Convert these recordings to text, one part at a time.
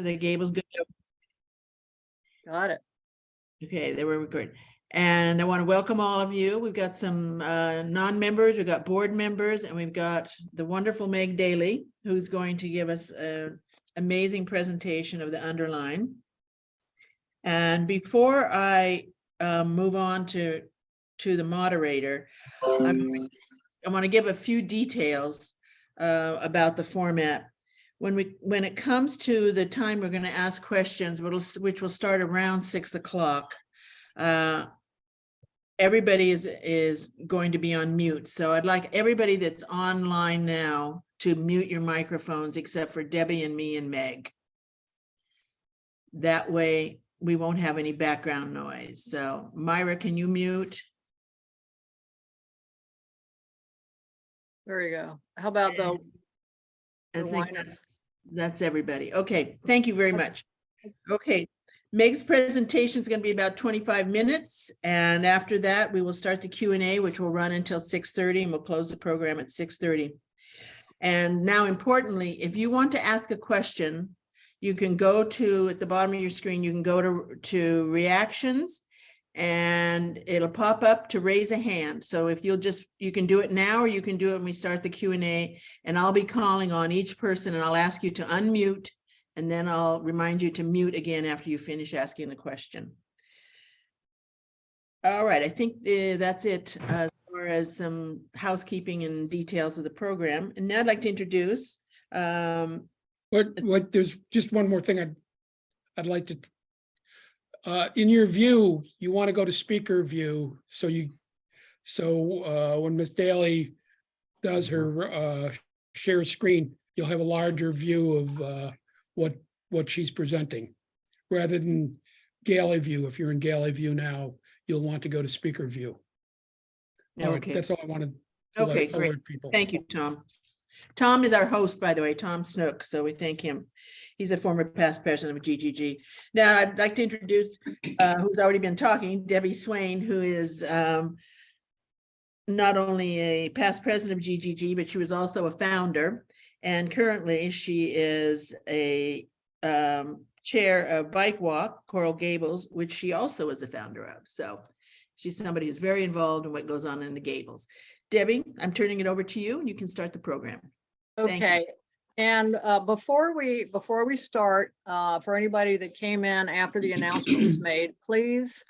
the Gables good? Got it. Okay, they were good. And I want to welcome all of you. We've got some non-members, we've got board members, and we've got the wonderful Meg Daly, who's going to give us an amazing presentation of the Underline. And before I move on to the moderator, I want to give a few details about the format. When it comes to the time we're going to ask questions, which will start around 6 o'clock, everybody is going to be on mute. So I'd like everybody that's online now to mute your microphones except for Debbie and me and Meg. That way we won't have any background noise. So Myra, can you mute? There you go. How about the I think whiners? that's everybody. Okay, thank you very much. Okay, Meg's presentation is going to be about 25 minutes. And after that, we will start the Q&A, which will run until 6:30, and we'll close the program at 6:30. And now, importantly, if you want to ask a question, you can go to, at the bottom of your screen, you can go to reactions, and it'll pop up to raise a hand. So if you can do it now, or you can do it when we start the Q&A, and I'll be calling on each person, and I'll ask you to unmute, and then I'll remind you to mute again after you finish asking the question. All right, I think that's it as far as some housekeeping and details of the program. And now I'd like to introduce. What there's just one more thing I'd like to. In your view, you want to go to speaker view, so when Ms. Daly does her share screen, you'll have a larger view of what she's presenting, rather than Galley view. If you're in Galley view now, you'll want to go to speaker view. All right, Okay. that's all I wanted to Okay, great. alert people. Thank you, Tom. Tom is our host, by the way, Tom Snook, so we thank him. He's a former past president of GGG. Now, I'd like to introduce, who's already been talking, Debbie Swain, who is not only a past president of GGG, but she was also a founder. And currently, she is a chair of Bike Walk, Coral Gables, which she also is the founder of. So she's somebody who's very involved in what goes on in the Gables. Debbie, I'm turning it over to you, and you can start the program. Okay. And before we start, for anybody that came in after the announcement was made, please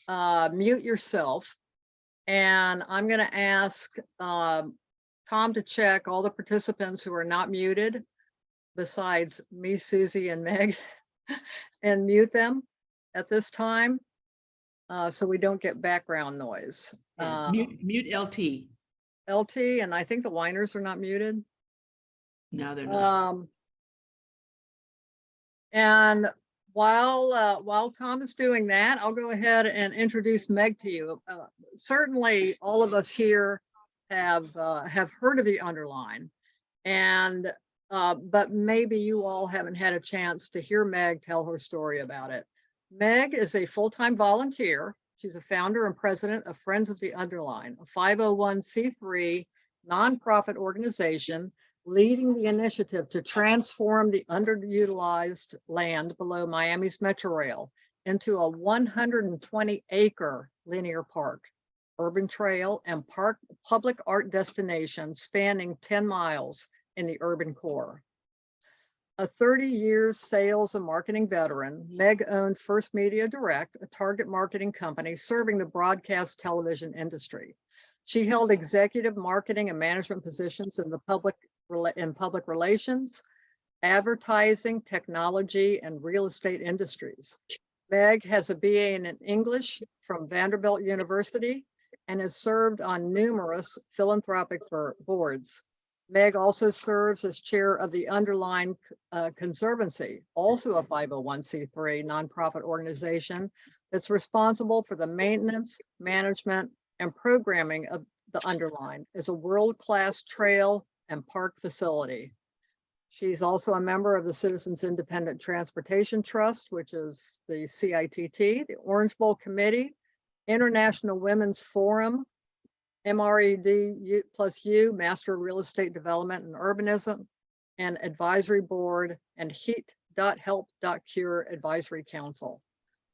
mute yourself. And I'm going to ask Tom to check all the participants who are not muted, besides me, Susie, and Meg, and mute them at this time, so we don't get background noise. Mute LT. LT, and I think the whiners are not muted. No, they're not. And while Tom is doing that, I'll go ahead and introduce Meg to you. Certainly, all of us here have heard of the Underline, and but maybe you all haven't had a chance to hear Meg tell her story about it. Meg is a full-time volunteer. She's a founder and president of Friends of the Underline, a 501c3 nonprofit organization leading the initiative to transform the underutilized land below Miami's Metro Rail into a 120-acre linear park, urban trail, and public art destination spanning 10 miles in the urban core. A 30-year sales and marketing veteran, Meg owned First Media Direct, a target marketing company serving the broadcast television industry. She held executive marketing and management positions in public relations, advertising, technology, and real estate industries. Meg has a BA in English from Vanderbilt University and has served on numerous philanthropic boards. Meg also serves as chair of the Underline Conservancy, also a 501c3 nonprofit organization that's responsible for the maintenance, management, and programming of the Underline as a world-class trail and park facility. She's also a member of the Citizens Independent Transportation Trust, which is the CITT, the Orange Bowl Committee, International Women's Forum, MRED+U, Master of Real Estate Development and Urbanism, and Advisory Board and Heat Help.Cure Advisory Council.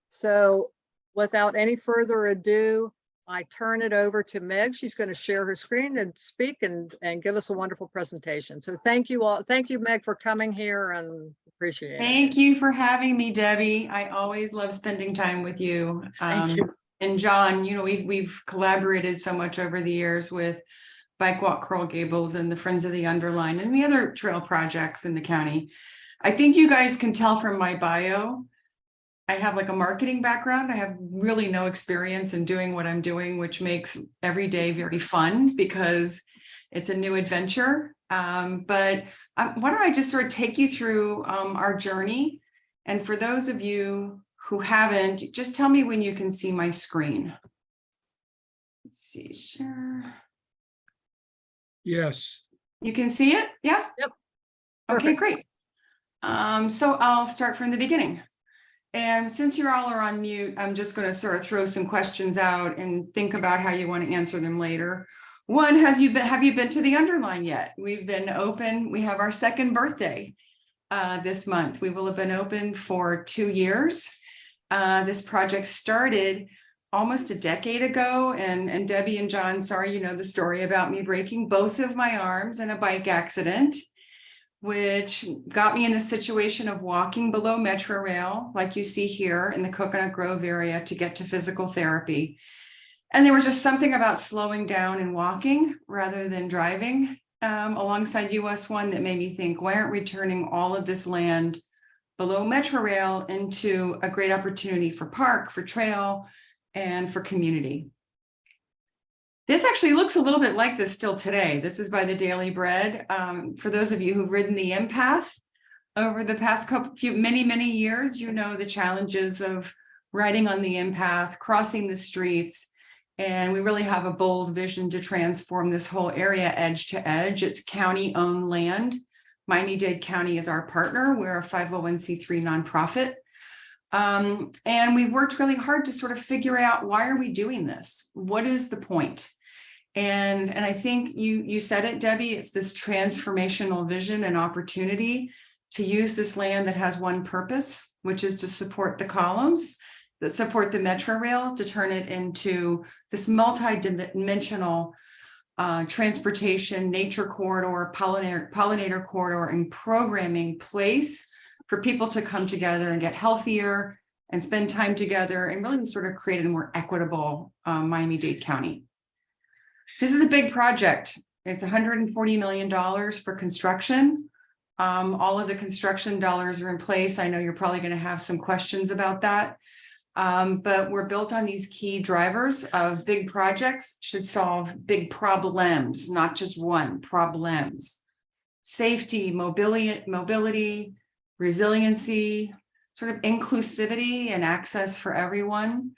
So without any further ado, I turn it over to Meg. She's going to share her screen and speak and give us a wonderful presentation. So thank you all. Thank you, Meg, for coming here, and appreciate it. Thank you for having me, Debbie. I always love spending time with you. Thank you. And John, you know, we've collaborated so much over the years with Bike Walk Coral Gables and the Friends of the Underline and the other trail projects in the county. I think you guys can tell from my bio, I have like a marketing background. I have really no experience in doing what I'm doing, which makes every day very fun because it's a new adventure. But why don't I just sort of take you through our journey? And for those of you who haven't, just tell me when you can see my screen. Let's see, sure. Yes. You can see it? Yeah? Yep. Okay, Perfect. great. So I'll start from the beginning. And since you all are on mute, I'm just going to sort of throw some questions out and think about how you want to answer them later. One, have you been to the Underline yet? We've been open. We have our second birthday this month. We will have been open for 2 years. This project started almost a decade ago. And Debbie and John, sorry, you know the story about me breaking both of my arms in a bike accident, which got me in the situation of walking below Metro Rail, like you see here in the Coconut Grove area, to get to physical therapy. And there was just something about slowing down and walking rather than driving alongside US 1 that made me think, why aren't we turning all of this land below Metro Rail into a great opportunity for park, for trail, and for community? This actually looks a little bit like this still today. This is by the Daily Bread. For those of you who've ridden the Empath over the past many years, you know the challenges of riding on the Empath, crossing the streets, and we really have a bold vision to transform this whole area edge to edge. It's county-owned land. Miami-Dade County is our partner. We're a 501c3 nonprofit. And we've worked really hard to sort of figure out, why are we doing this? What is the point? And I think you said it, Debbie, it's this transformational vision and opportunity to use this land that has one purpose, which is to support the columns that support the Metro Rail, to turn it into this multi-dimensional transportation, nature corridor, pollinator corridor, and programming place for people to come together and get healthier and spend time together and really sort of create a more equitable Miami-Dade County. This is a big project. It's $140 million for construction. All of the construction dollars are in place. I know you're probably going to have some questions about that. But we're built on these key drivers of big projects should solve big problems, not just one, problems. Safety, mobility, resiliency, sort of inclusivity and access for everyone.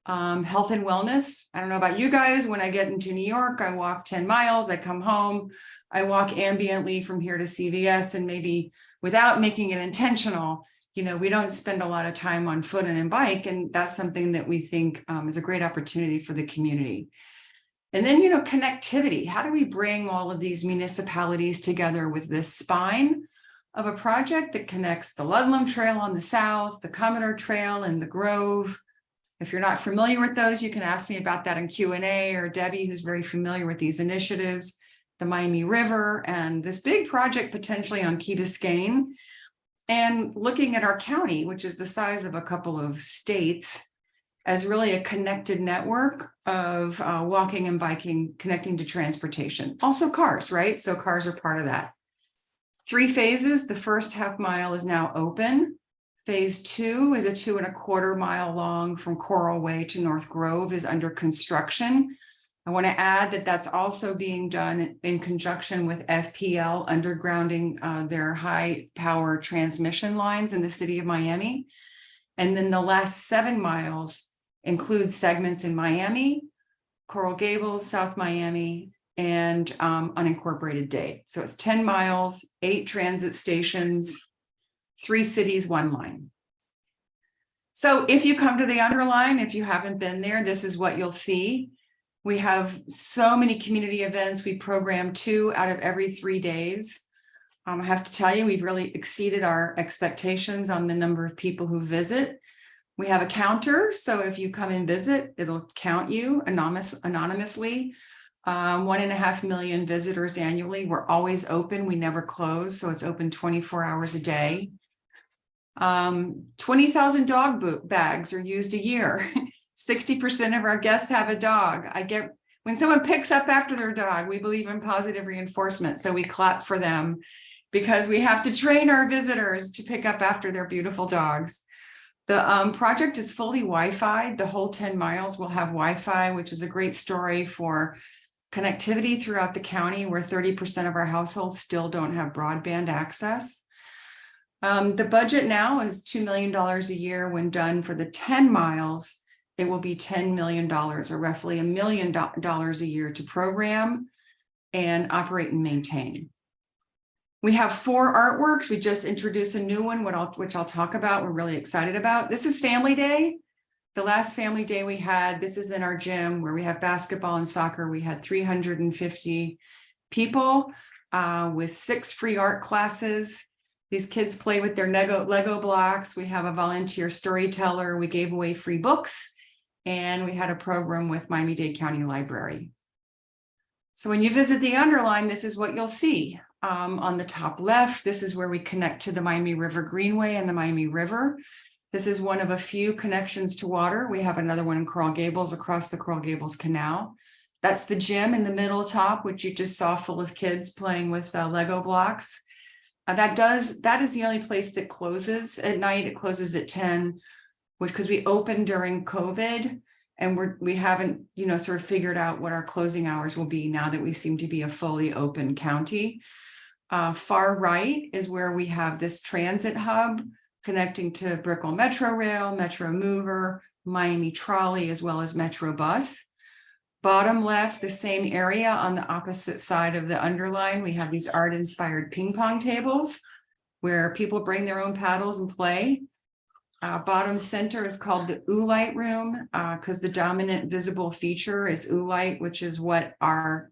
Health and wellness. I don't know about you guys. When I get into New York, I walk 10 miles, I come home, I walk ambiently from here to CVS, and maybe without making it intentional, you know, we don't spend a lot of time on foot and in bike. And that's something that we think is a great opportunity for the community. And then, you know, connectivity. How do we bring all of these municipalities together with this spine of a project that connects the Ludlam Trail on the south, the Commodore Trail, and the Grove? If you're not familiar with those, you can ask me about that in Q&A, or Debbie, who's very familiar with these initiatives, the Miami River, and this big project potentially on Key Biscayne. And looking at our county, which is the size of a couple of states, as really a connected network of walking and biking, connecting to transportation. Also cars, right? So cars are part of that. 3 phases. The first half mile is now open. Phase 2 is a 2.25 mile long from Coral Way to North Grove, is under construction. I want to add that that's also being done in conjunction with FPL undergrounding their high power transmission lines in the city of Miami. And then the last 7 miles include segments in Miami, Coral Gables, South Miami, and unincorporated Dade. So it's 10 miles, 8 transit stations, 3 cities, 1 line. So if you come to the Underline, if you haven't been there, this is what you'll see. We have so many community events. We program 2 out of every 3 days. I have to tell you, we've really exceeded our expectations on the number of people who visit. We have a counter, so if you come and visit, it'll count you anonymously. 1.5 million visitors annually. We're always open. We never close, so it's open 24 hours a day. 20,000 dog bags are used a year. 60% of our guests have a dog. When someone picks up after their dog, we believe in positive reinforcement, so we clap for them because we have to train our visitors to pick up after their beautiful dogs. The project is fully Wi-Fi. The whole 10 miles will have Wi-Fi, which is a great story for connectivity throughout the county, where 30% of our households still don't have broadband access. The budget now is $2 million a year. When done for the 10 miles, it will be $10 million, or roughly $1 million a year to program and operate and maintain. We have 4 artworks. We just introduced a new one, which I'll talk about. We're really excited about. This is Family Day. The last Family Day we had, this is in our gym where we have basketball and soccer. We had 350 people with 6 free art classes. These kids play with their Lego blocks. We have a volunteer storyteller. We gave away free books, and we had a program with Miami-Dade County Library. So when you visit the Underline, this is what you'll see. On the top left, this is where we connect to the Miami River Greenway and the Miami River. This is one of a few connections to water. We have another one in Coral Gables, across the Coral Gables Canal. That's the gym in the middle top, which you just saw, full of kids playing with Lego blocks. That is the only place that closes at night. It closes at 10, because we opened during COVID, and we haven't, sort of figured out what our closing hours will be now that we seem to be a fully open county. Far right is where we have this transit hub connecting to Brickell Metro Rail, Metro Mover, Miami Trolley, as well as Metro Bus. Bottom left, the same area on the opposite side of the Underline, we have these art-inspired ping pong tables where people bring their own paddles and play. Bottom center is called the Oolite Room, because the dominant visible feature is oolite, which is what our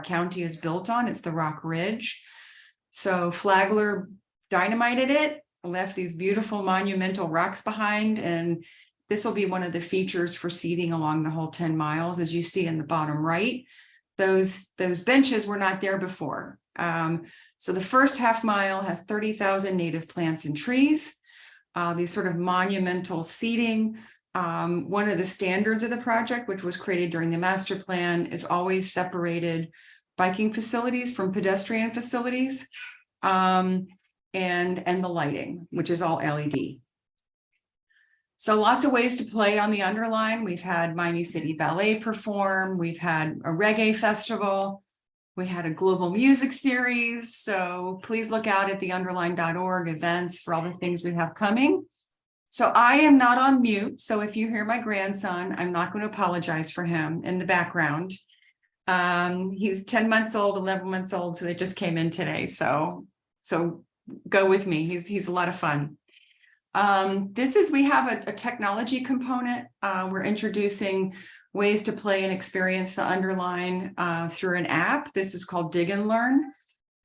county is built on. It's the Rock Ridge. So Flagler dynamited it, left these beautiful monumental rocks behind, and this will be one of the features for seating along the whole 10 miles. As you see in the bottom right, those benches were not there before. So the first half mile has 30,000 native plants and trees. These sort of monumental seating. One of the standards of the project, which was created during the master plan, is always separated biking facilities from pedestrian facilities, and the lighting, which is all LED. So lots of ways to play on the Underline. We've had Miami City Ballet perform. We've had a reggae festival. We had a global music series. So please look out at theunderline.org events for all the things we have coming. So I am not on mute. So if you hear my grandson, I'm not going to apologize for him in the background. He's 10 months old, 11 months old. So they just came in today. So go with me. He's a lot of fun. We have a technology component. We're introducing ways to play and experience the Underline through an app. This is called Dig and Learn.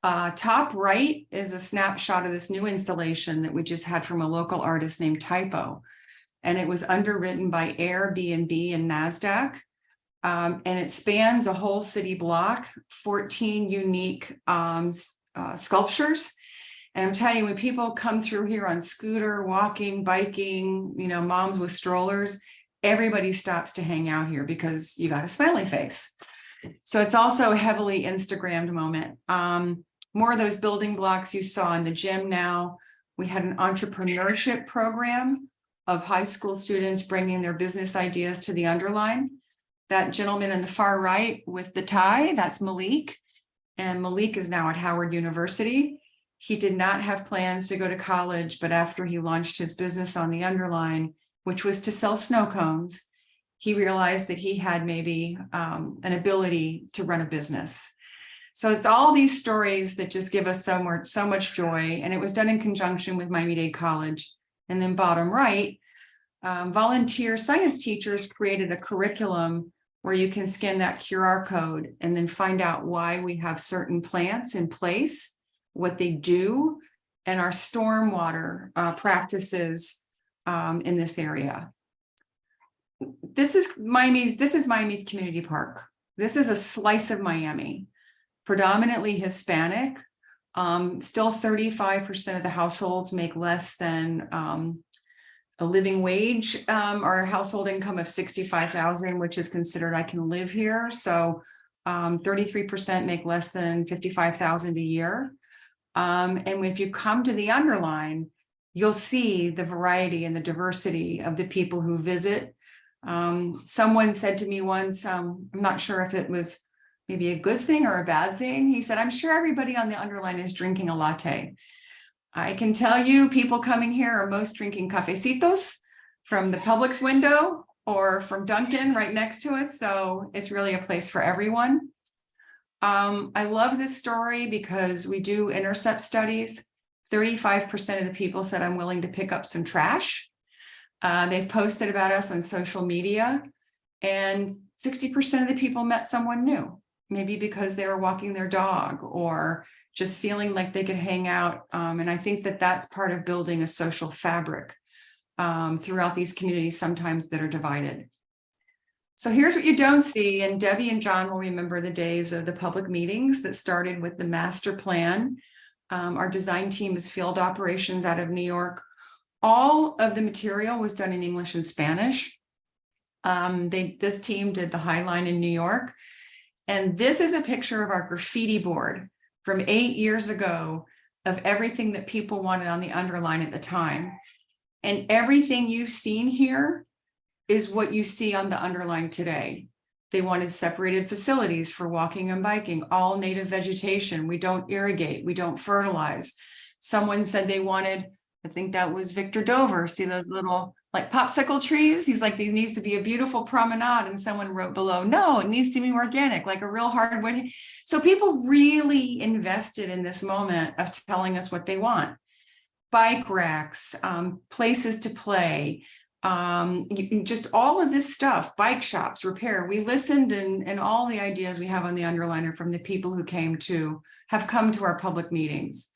Top right is a snapshot of this new installation that we just had from a local artist named Typo. And it was underwritten by Airbnb and NASDAQ. And it spans a whole city block, 14 unique sculptures. And I'm telling you, when people come through here on scooter, walking, biking, moms with strollers, everybody stops to hang out here because you got a smiley face. So it's also a heavily Instagrammed moment. More of those building blocks you saw in the gym now. We had an entrepreneurship program of high school students bringing their business ideas to the Underline. That gentleman in the far right with the tie, that's Malik. And Malik is now at Howard University. He did not have plans to go to college, but after he launched his business on the Underline, which was to sell snow cones, he realized that he had maybe an ability to run a business. So it's all these stories that just give us so much joy. And it was done in conjunction with Miami-Dade College. And then bottom right, volunteer science teachers created a curriculum where you can scan that QR code and then find out why we have certain plants in place what they do and our stormwater practices in this area. This is Miami's community park. This is a slice of Miami, predominantly Hispanic. Still 35% of the households make less than a living wage or a household income of 65,000, which is considered I can live here. So 33% make less than 55,000 a year. And if you come to the Underline, you'll see the variety and the diversity of the people who visit. Someone said to me once, I'm not sure if it was maybe a good thing or a bad thing. He said, I'm sure everybody on the Underline is drinking a latte. I can tell you people coming here are most drinking cafecitos from the Publix window or from Dunkin' right next to us. So it's really a place for everyone. I love this story because we do intercept studies. 35% of the people said, I'm willing to pick up some trash. They've posted about us on social media, and 60% of the people met someone new, maybe because they were walking their dog or just feeling like they could hang out. And I think that that's part of building a social fabric throughout these communities, sometimes that are divided. So here's what you don't see, and Debbie and John will remember the days of the public meetings that started with the master plan. Our design team is field operations out of New York. All of the material was done in English and Spanish. This team did the High Line in New York. And this is a picture of our graffiti board from 8 years ago of everything that people wanted on the Underline at the time. And everything you've seen here is what you see on the Underline today. They wanted separated facilities for walking and biking, all native vegetation. We don't irrigate, we don't fertilize. Someone said they wanted, I think that was Victor Dover, see those little like popsicle trees? He's like, there needs to be a beautiful promenade. And someone wrote below, no, it needs to be organic, like a real hardwood. So people really invested in this moment of telling us what they want. Bike racks, places to play, just all of this stuff, bike shops, repair. We listened, and all the ideas we have on the Underliner from the people who have come to our public meetings.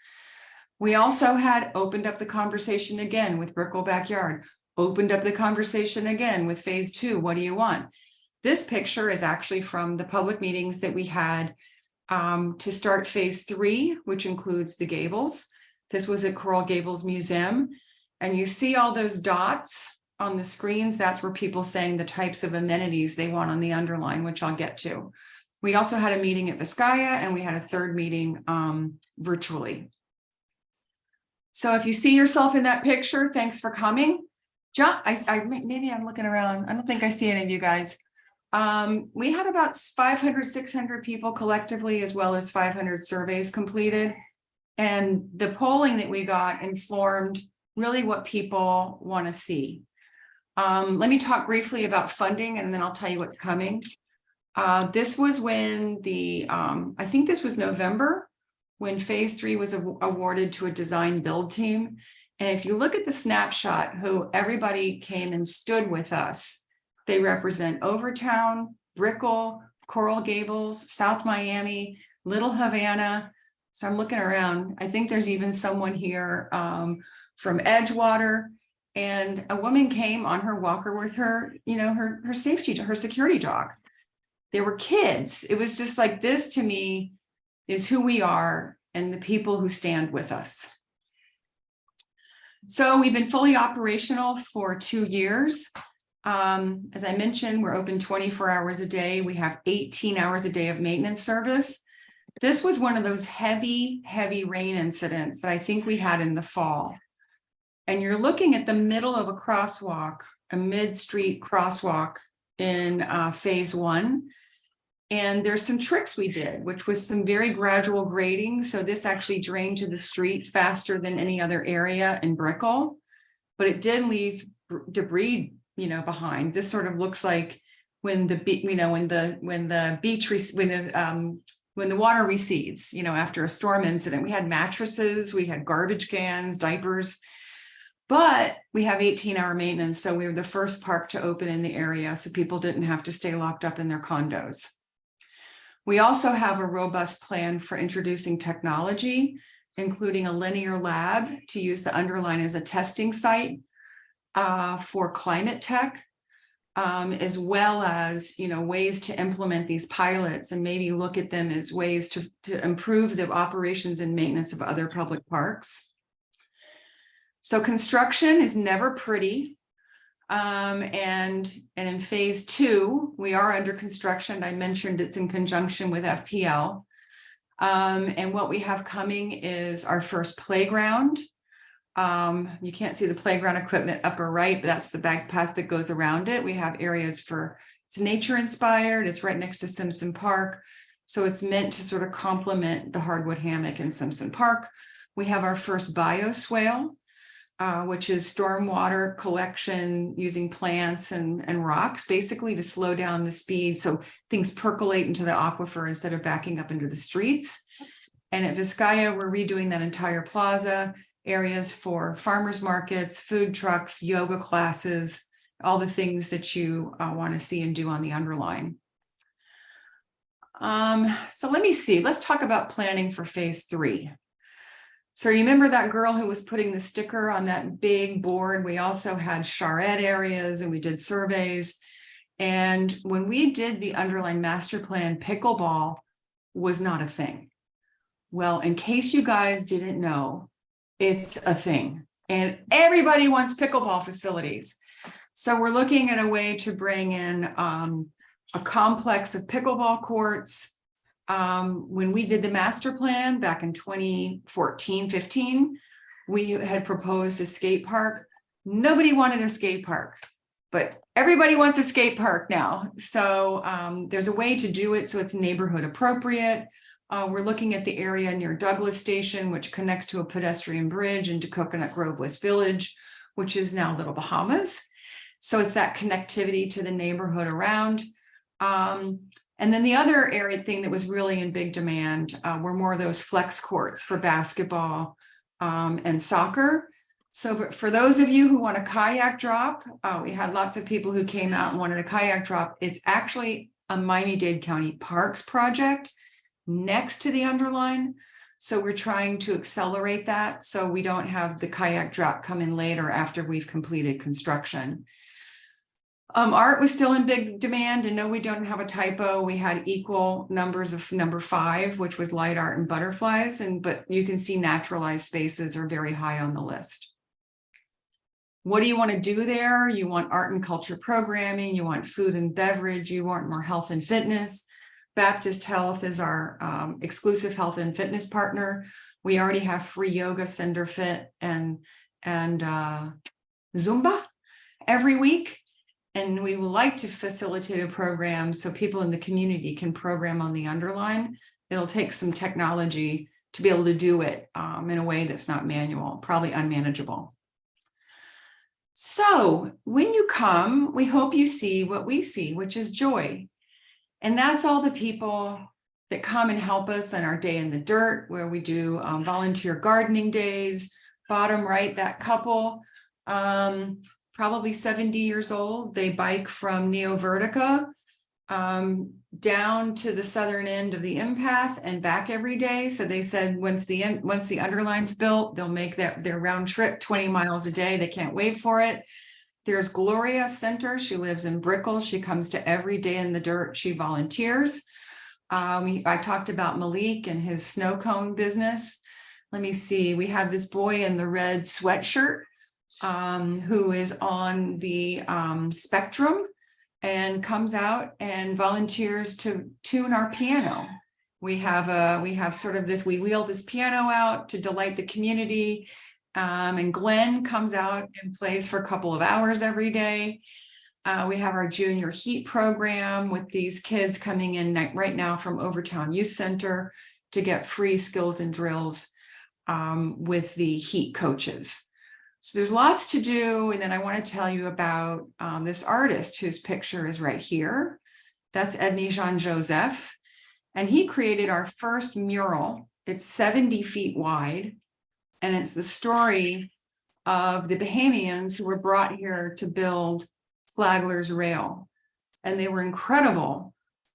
We also had opened up the conversation again with Brickell Backyard, opened up the conversation again with phase 2. What do you want? This picture is actually from the public meetings that we had to start phase 3, which includes the Gables. This was at Coral Gables Museum. And you see all those dots on the screens. That's where people saying the types of amenities they want on the Underline, which I'll get to. We also had a meeting at Vizcaya, and we had a third meeting virtually. So if you see yourself in that picture, thanks for coming. John, maybe I'm looking around. I don't think I see any of you guys. We had about 500, 600 people collectively, as well as 500 surveys completed. And the polling that we got informed really what people want to see. Let me talk briefly about funding, and then I'll tell you what's coming. This was when I think this was November, when phase 3 was awarded to a design build team. And if you look at the snapshot, who everybody came and stood with us, they represent Overtown, Brickell, Coral Gables, South Miami, Little Havana. So I'm looking around. I think there's even someone here from Edgewater. And a woman came on her walker with her, her security dog. They were kids. It was just like, this to me is who we are and the people who stand with us. So we've been fully operational for 2 years. As I mentioned, we're open 24 hours a day. We have 18 hours a day of maintenance service. This was one of those heavy, heavy rain incidents that I think we had in the fall. And you're looking at the middle of a crosswalk, a mid-street crosswalk in phase 1. And there's some tricks we did, which was some very gradual grading. So this actually drained to the street faster than any other area in Brickell, but it did leave debris, behind. This sort of looks like when the water recedes, after a storm incident. We had mattresses, we had garbage cans, diapers, but we have 18-hour maintenance. So we were the first park to open in the area, so people didn't have to stay locked up in their condos. We also have a robust plan for introducing technology. including a linear lab to use the Underline as a testing site for climate tech, as well as, ways to implement these pilots and maybe look at them as ways to improve the operations and maintenance of other public parks. So construction is never pretty. And in phase 2, we are under construction. I mentioned it's in conjunction with FPL. And what we have coming is our first playground. You can't see the playground equipment upper right, but that's the bike path that goes around it. We have areas it's nature inspired. It's right next to Simpson Park. So it's meant to sort of complement the hardwood hammock in Simpson Park. We have our first bioswale, which is stormwater collection using plants and rocks, basically to slow down the speed so things percolate into the aquifer instead of backing up into the streets. And at Vizcaya, we're redoing that entire plaza, areas for farmers markets, food trucks, yoga classes, all the things that you want to see and do on the Underline. So let me see, let's talk about planning for phase 3. So remember that girl who was putting the sticker on that big board? We also had charrette areas and we did surveys. And when we did the Underline master plan, pickleball was not a thing. Well, in case you guys didn't know, it's a thing. And everybody wants pickleball facilities. So we're looking at a way to bring in a complex of pickleball courts. When we did the master plan back in 2014-15, we had proposed a skate park. Nobody wanted a skate park, but everybody wants a skate park now. So there's a way to do it so it's neighborhood appropriate. We're looking at the area near Douglas Station, which connects to a pedestrian bridge into Coconut Grove West Village, which is now Little Bahamas. So it's that connectivity to the neighborhood around. And then the other area thing that was really in big demand were more of those flex courts for basketball and soccer. So for those of you who want a kayak drop, we had lots of people who came out and wanted a kayak drop. It's actually a Miami-Dade County Parks project next to the Underline. So we're trying to accelerate that so we don't have the kayak drop come in later after we've completed construction. Art was still in big demand, and no, we don't have a typo. We had equal numbers of number 5, which was light art and butterflies, but you can see naturalized spaces are very high on the list. What do you want to do there? You want art and culture programming, you want food and beverage, you want more health and fitness. Baptist Health is our exclusive health and fitness partner. We already have free yoga, Sender Fit, and Zumba every week. And we would like to facilitate a program so people in the community can program on the Underline. It'll take some technology to be able to do it in a way that's not manual, probably unmanageable. So when you come, we hope you see what we see, which is joy. And that's all the people that come and help us on our day in the dirt, where we do volunteer gardening days. Bottom right, that couple, probably 70 years old. They bike from Neo Vertica down to the southern end of the Empath and back every day. So they said once the Underline's built, they'll make their round trip 20 miles a day. They can't wait for it. There's Gloria Center. She lives in Brickell. She comes to every day in the dirt. She volunteers. I talked about Malik and his snow cone business. Let me see. We have this boy in the red sweatshirt who is on the spectrum and comes out and volunteers to tune our piano. We have sort of this, we wheel this piano out to delight the community. And Glenn comes out and plays for a couple of hours every day. We have our junior heat program with these kids coming in right now from Overtown Youth Center to get free skills and drills with the heat coaches. So there's lots to do. And then I want to tell you about this artist whose picture is right here. That's Edney Jean-Joseph. And he created our first mural. It's 70 feet wide. And it's the story of the Bahamians who were brought here to build Flagler's Rail. And they were incredible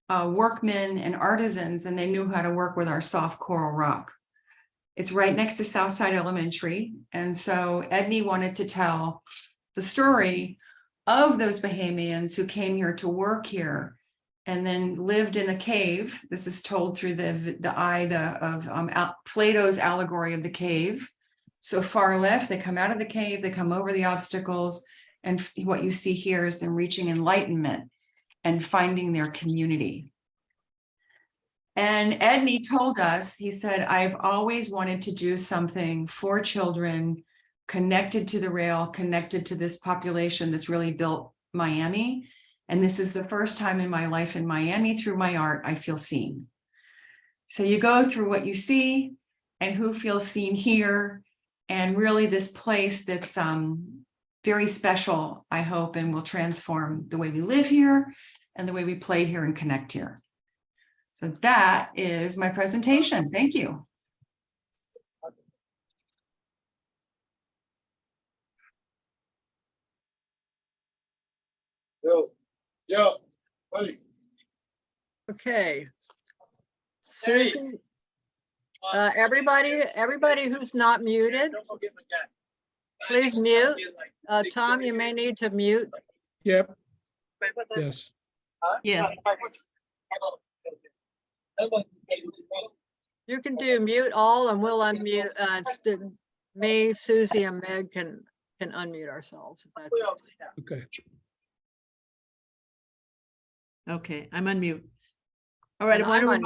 workmen and artisans, and they knew how to work with our soft coral rock. It's right next to Southside Elementary. And so Edney wanted to tell the story of those Bahamians who came here to work here and then lived in a cave. This is told through the eye of Plato's allegory of the cave. So far left, they come out of the cave, they come over the obstacles, and what you see here is them reaching enlightenment and finding their community. And Edney told us, he said, I've always wanted to do something for children connected to the rail, connected to this population that's really built Miami. And this is the first time in my life in Miami, through my art, I feel seen. So you go through what you see and who feels seen here, and really this place that's very special, I hope, and will transform the way we live here and the way we play here and connect here. So that is my presentation. Thank you. Yo, buddy. Okay. Susie, everybody who's not muted, please mute. Tom, you may need to mute. Yep. Yes. Yes. You can do mute all and we'll unmute. Me, Susie, and Meg can unmute ourselves. If that's Okay. Okay, I'm on mute. All right, I And want to I'm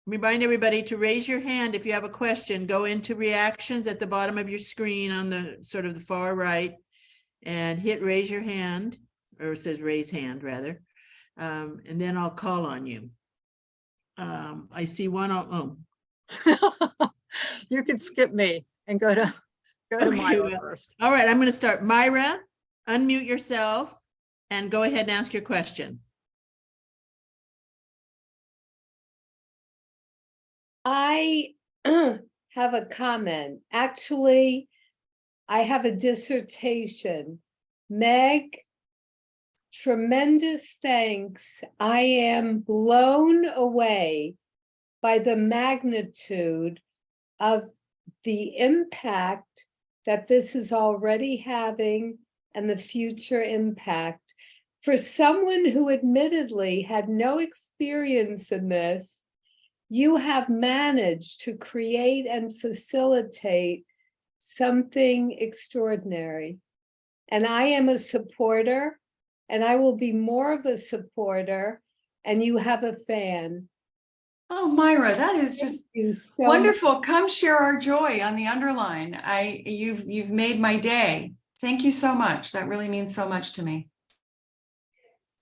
remind everybody to raise your hand if you have a question. Go into reactions at the bottom of your screen on the sort of the far right and hit raise your hand, or it says raise hand rather. And then I'll call on you. I see one. You can skip me and go to Okay, Myra well, first. All right, I'm going to start. Myra, unmute yourself and go ahead and ask your question. I have a comment. Actually, I have a dissertation. Meg, tremendous thanks. I am blown away by the magnitude of the impact that this is already having and the future impact. For someone who admittedly had no experience in this, you have managed to create and facilitate something extraordinary. And I am a supporter, and I will be more of a supporter, and you have a fan. Oh, Myra, that is just Thank you so wonderful. Come share our joy on the Underline. You've made my day. Thank you so much. That really means so much to me.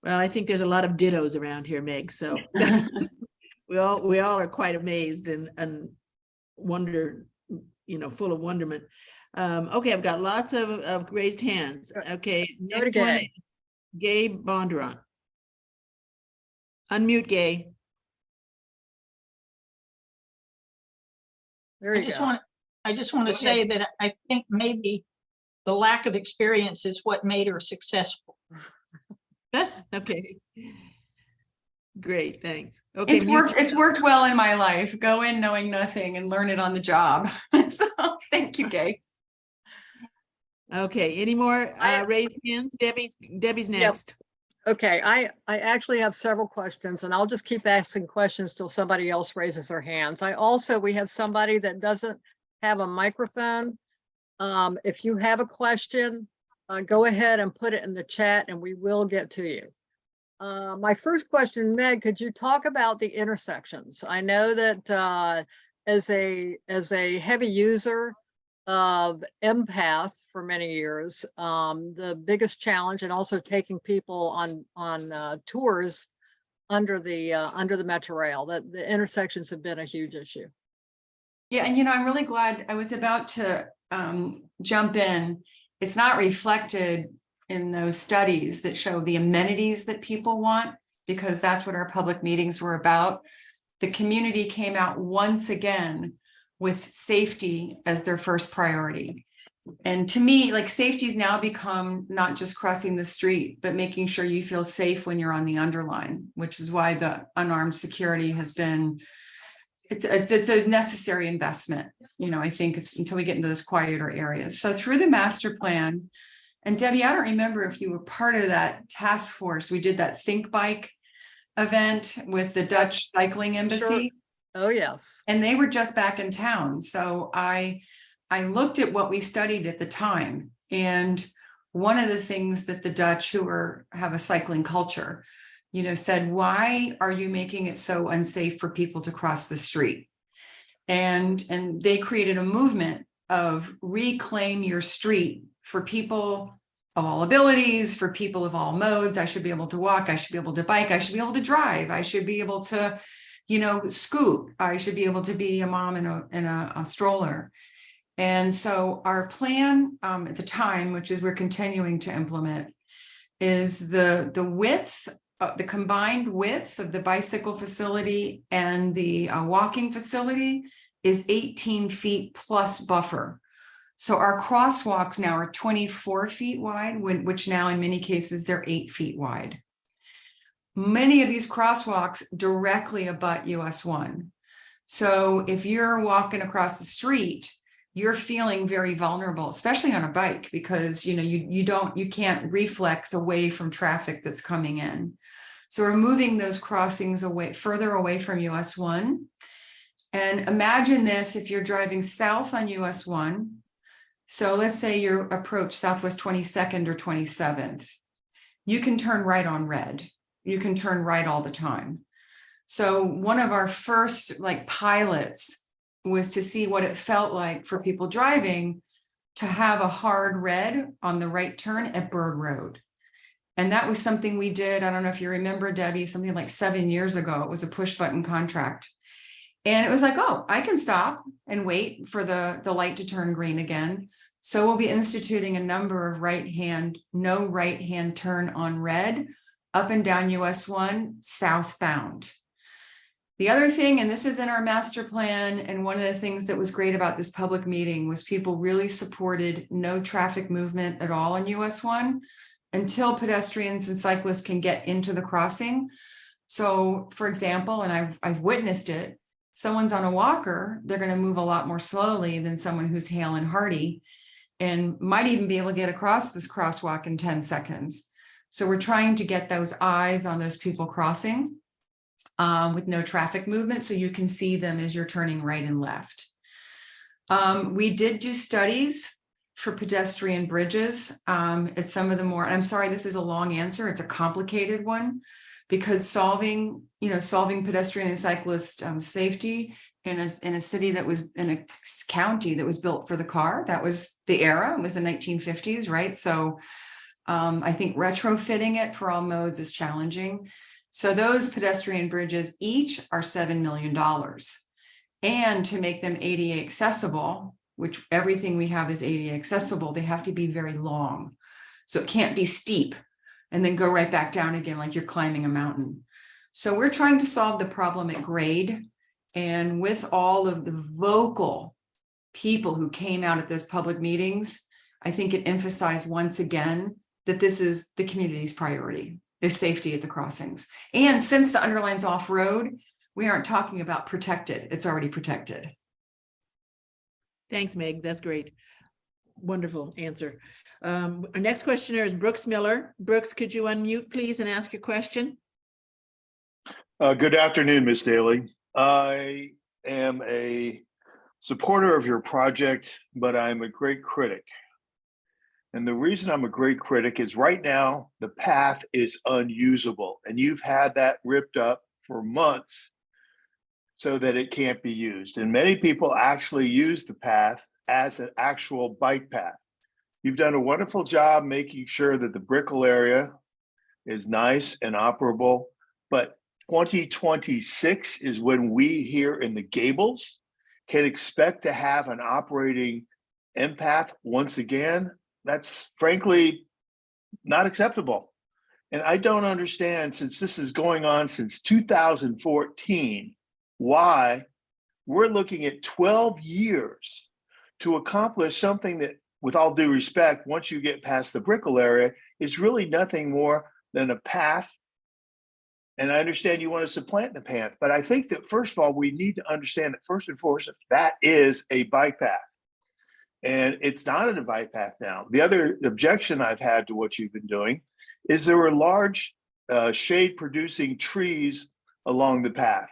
Well, I think there's a lot of dittos around here, Meg, so we all are quite amazed and wonder, full of wonderment. Okay, I've got lots of raised hands. Okay, next one, is Gay Bondurant. Unmute, Gay. There you go. I just want to say that I think maybe the lack of experience is what made her successful. Okay. Great, thanks. Okay, It's worked well in my life. Go in knowing nothing and learn it on the job. So thank you, Gay. Okay, any more raised hands? Debbie's next. Okay, I actually have several questions, and I'll just keep asking questions till somebody else raises their hands. We have somebody that doesn't have a microphone. If you have a question, go ahead and put it in the chat and we will get to you. My first question, Meg, could you talk about the intersections? I know that as a heavy user of empath for many years, the biggest challenge, and also taking people on tours under the Metro Rail, that the intersections have been a huge issue. Yeah, and I'm really glad. I was about to jump in. It's not reflected in those studies that show the amenities that people want, because that's what our public meetings were about. The community came out once again with safety as their first priority. And to me, like, safety's now become not just crossing the street, but making sure you feel safe when you're on the Underline, which is why the unarmed security has been it's a necessary investment, I think it's until we get into those quieter areas. So through the master plan, and Debbie, I don't remember if you were part of that task force. We did that Think Bike event with the Dutch Cycling Embassy. Oh, yes. And they were just back in town. So I looked at what we studied at the time. And one of the things that the Dutch, who have a cycling culture, said, why are you making it so unsafe for people to cross the street? And they created a movement of reclaim your street for people of all abilities, for people of all modes. I should be able to walk. I should be able to bike. I should be able to drive. I should be able to, scoot. I should be able to be a mom in a stroller. And so our plan at the time, which is we're continuing to implement, is the width, the combined width of the bicycle facility and the walking facility is 18 feet plus buffer. So our crosswalks now are 24 feet wide, which now in many cases they're 8 feet wide. Many of these crosswalks directly abut US 1. So if you're walking across the street, you're feeling very vulnerable, especially on a bike, because you can't reflex away from traffic that's coming in. So we're moving those crossings further away from US 1. And imagine this, if you're driving south on US 1. So let's say you approach Southwest 22nd or 27th. You can turn right on red. You can turn right all the time. So one of our first pilots was to see what it felt like for people driving to have a hard red on the right turn at Bird Road. And that was something we did. I don't know if you remember, Debbie, something like 7 years ago. It was a push button contract. And it was like, oh, I can stop and wait for the light to turn green again. So we'll be instituting a number of no right hand turn on red up and down US 1 southbound. The other thing, and this is in our master plan, and one of the things that was great about this public meeting was people really supported no traffic movement at all on US 1 until pedestrians and cyclists can get into the crossing. So for example, and I've witnessed it, someone's on a walker, they're going to move a lot more slowly than someone who's hale and hearty and might even be able to get across this crosswalk in 10 seconds. So we're trying to get those eyes on those people crossing with no traffic movement, so you can see them as you're turning right and left. We did do studies for pedestrian bridges at some of the more, and I'm sorry, this is a long answer. It's a complicated one, because solving pedestrian and cyclist safety in a city that was in a county that was built for the car, that was the era, it was the 1950s, right? So I think retrofitting it for all modes is challenging. So those pedestrian bridges each are $7 million. And to make them ADA accessible, which everything we have is ADA accessible, they have to be very long. So it can't be steep and then go right back down again like you're climbing a mountain. So we're trying to solve the problem at grade. And with all of the vocal people who came out at those public meetings, I think it emphasized once again that this is the community's priority, is safety at the crossings. And since the Underline's off-road, we aren't talking about protected, it's already protected. Thanks, Meg. That's great. Wonderful answer. Our next questioner is Brooks Miller. Brooks, could you unmute, please, and ask your question? Good afternoon, Ms. Daly. I am a supporter of your project, but I'm a great critic. And the reason I'm a great critic is right now, the path is unusable, and you've had that ripped up for months so that it can't be used. And many people actually use the path as an actual bike path. You've done a wonderful job making sure that the Brickell area is nice and operable, but 2026 is when we here in the Gables can expect to have an operating empath once again. That's frankly not acceptable. And I don't understand, since this is going on since 2014, why we're looking at 12 years to accomplish something that, with all due respect, once you get past the Brickell area, is really nothing more than a path And I understand you want us to plant the path, but I think that first of all, we need to understand that first and foremost, that is a bike path. And it's not a bike path now. The other objection I've had to what you've been doing is there were large shade producing trees along the path.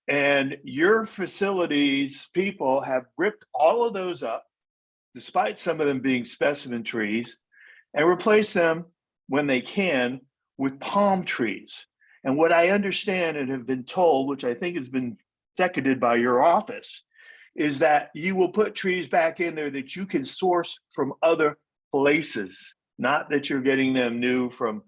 And your facilities people have ripped all of those up, despite some of them being specimen trees, and replaced them when they can with palm trees. And what I understand and have been told, which I think has been seconded by your office, is that you will put trees back in there that you can source from other places, not that you're getting them new from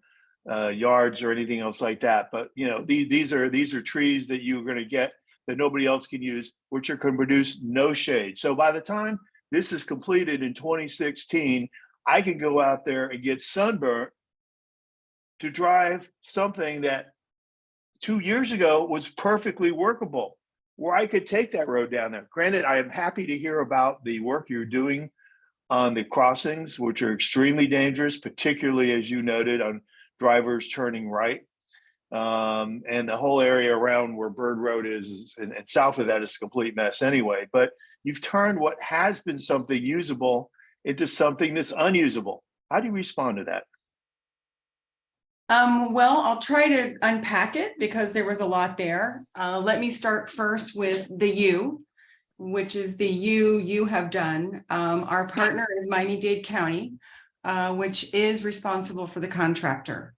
yards or anything else like that. But you know, these are trees that you're going to get that nobody else can use, which are going to produce no shade. So by the time this is completed in 2016, I can go out there and get sunburnt to drive something that 2 years ago was perfectly workable, where I could take that road down there. Granted, I am happy to hear about the work you're doing on the crossings, which are extremely dangerous, particularly as you noted on drivers turning right. And the whole area around where Bird Road is and south of that is a complete mess anyway. But you've turned what has been something usable into something that's unusable. How do you respond to that? Well, I'll try to unpack it because there was a lot there. Let me start first with the U, which is the you have done. Our partner is Miami-Dade County, which is responsible for the contractor.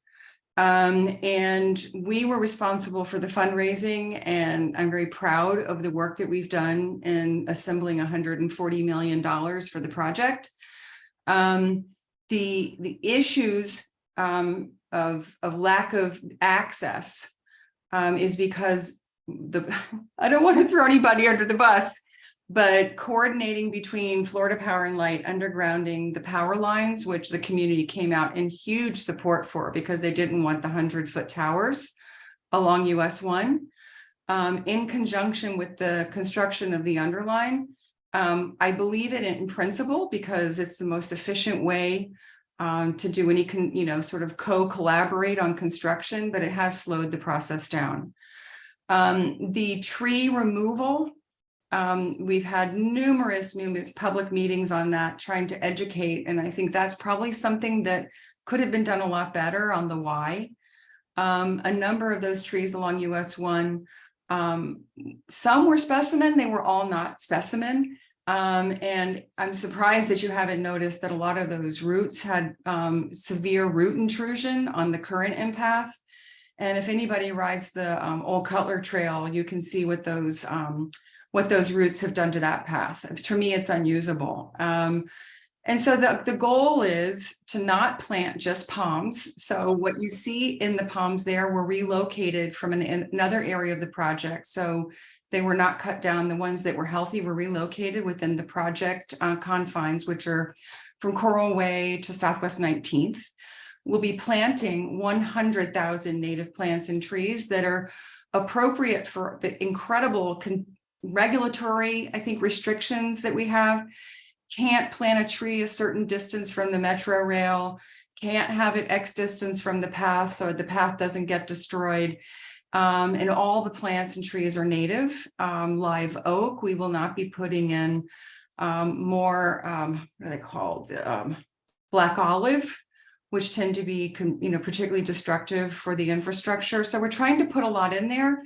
And we were responsible for the fundraising, and I'm very proud of the work that we've done in assembling $140 million for the project. The issues of lack of access is because I don't want to throw anybody under the bus, but coordinating between Florida Power and Light undergrounding the power lines, which the community came out in huge support for because they didn't want the 100-foot towers along US 1, in conjunction with the construction of the Underline. I believe it in principle because it's the most efficient way to do any, sort of co-collaborate on construction, but it has slowed the process down. The tree removal, we've had numerous public meetings on that, trying to educate, and I think that's probably something that could have been done a lot better on the why. A number of those trees along US 1, some were specimen, they were all not specimen. And I'm surprised that you haven't noticed that a lot of those roots had severe root intrusion on the current empath. And if anybody rides the Old Cutler Trail, you can see what those roots have done to that path. To me, it's unusable. And so the goal is to not plant just palms. So what you see in the palms there were relocated from another area of the project. So they were not cut down. The ones that were healthy were relocated within the project confines, which are from Coral Way to Southwest 19th. We'll be planting 100,000 native plants and trees that are appropriate for the incredible regulatory, I think, restrictions that we have. Can't plant a tree a certain distance from the metro rail, can't have it X distance from the path so the path doesn't get destroyed. And all the plants and trees are native. Live oak, we will not be putting in more, what are they called? Black olive, which tend to be, particularly destructive for the infrastructure. So we're trying to put a lot in there.